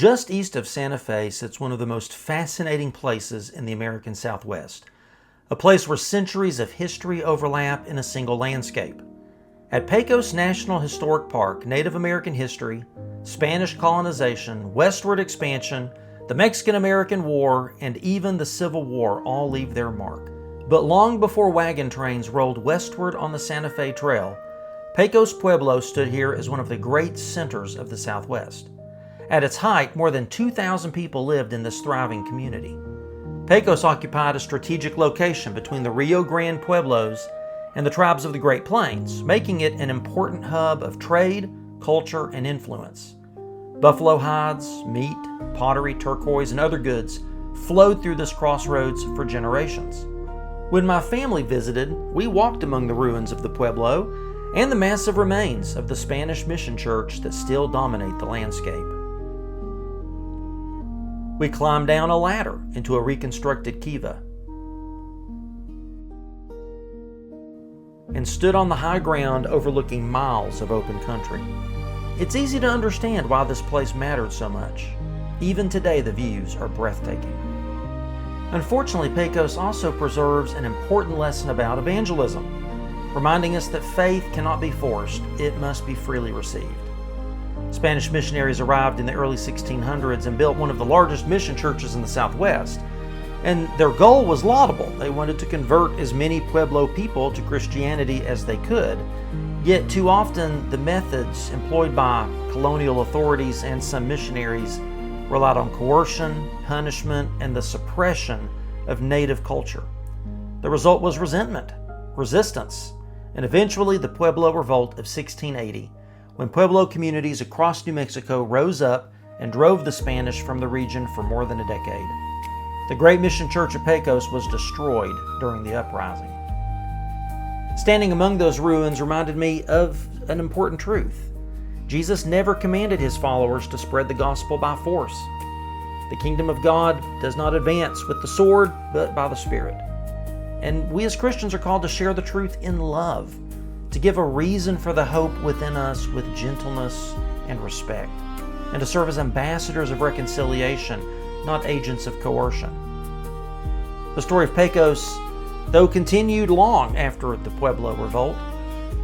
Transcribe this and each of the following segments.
Just east of Santa Fe sits one of the most fascinating places in the American Southwest, a place where centuries of history overlap in a single landscape. At Pecos National Historic Park, Native American history, Spanish colonization, westward expansion, the Mexican-American War, and even the Civil War all leave their mark. But long before wagon trains rolled westward on the Santa Fe Trail, Pecos Pueblo stood here as one of the great centers of the Southwest. At its height, more than 2,000 people lived in this thriving community. Pecos occupied a strategic location between the Rio Grande Pueblos and the tribes of the Great Plains, making it an important hub of trade, culture, and influence. Buffalo hides, meat, pottery, turquoise, and other goods flowed through this crossroads for generations. When my family visited, we walked among the ruins of the Pueblo and the massive remains of the Spanish mission church that still dominate the landscape. We climbed down a ladder into a reconstructed kiva and stood on the high ground overlooking miles of open country. It's easy to understand why this place mattered so much. Even today, the views are breathtaking. Unfortunately, Pecos also preserves an important lesson about evangelism, reminding us that faith cannot be forced, it must be freely received. Spanish missionaries arrived in the early 1600s and built one of the largest mission churches in the Southwest. And their goal was laudable. They wanted to convert as many Pueblo people to Christianity as they could. Yet too often, the methods employed by colonial authorities and some missionaries relied on coercion, punishment, and the suppression of native culture. The result was resentment, resistance, and eventually the Pueblo Revolt of 1680, when Pueblo communities across New Mexico rose up and drove the Spanish from the region for more than a decade. The great mission church of Pecos was destroyed during the uprising. Standing among those ruins reminded me of an important truth. Jesus never commanded his followers to spread the gospel by force. The kingdom of God does not advance with the sword, but by the Spirit. And we as Christians are called to share the truth in love, to give a reason for the hope within us with gentleness and respect, and to serve as ambassadors of reconciliation, not agents of coercion. The story of Pecos, though, continued long after the Pueblo Revolt.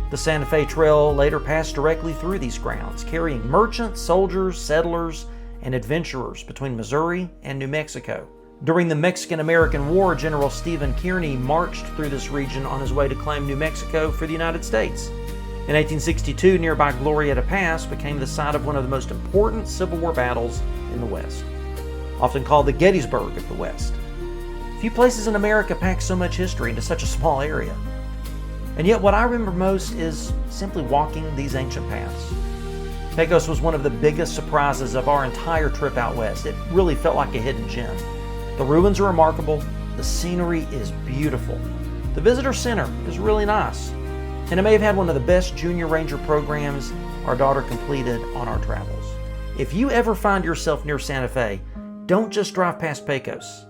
The Santa Fe Trail later passed directly through these grounds, carrying merchants, soldiers, settlers, and adventurers between Missouri and New Mexico. During the Mexican-American War, General Stephen Kearny marched through this region on his way to claim New Mexico for the United States. In 1862, nearby Glorieta Pass became the site of one of the most important Civil War battles in the West, often called the Gettysburg of the West. Few places in America pack so much history into such a small area. And yet what I remember most is simply walking these ancient paths. Pecos was one of the biggest surprises of our entire trip out west. It really felt like a hidden gem. The ruins are remarkable, the scenery is beautiful, the visitor center is really nice, and it may have had one of the best junior ranger programs our daughter completed on our travels. If you ever find yourself near Santa Fe, don't just drive past Pecos.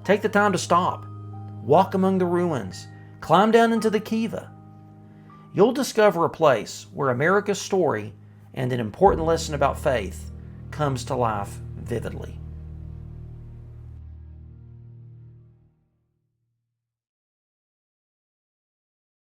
Take the time to stop, walk among the ruins, climb down into the kiva. You'll discover a place where America's story and an important lesson about faith comes to life vividly.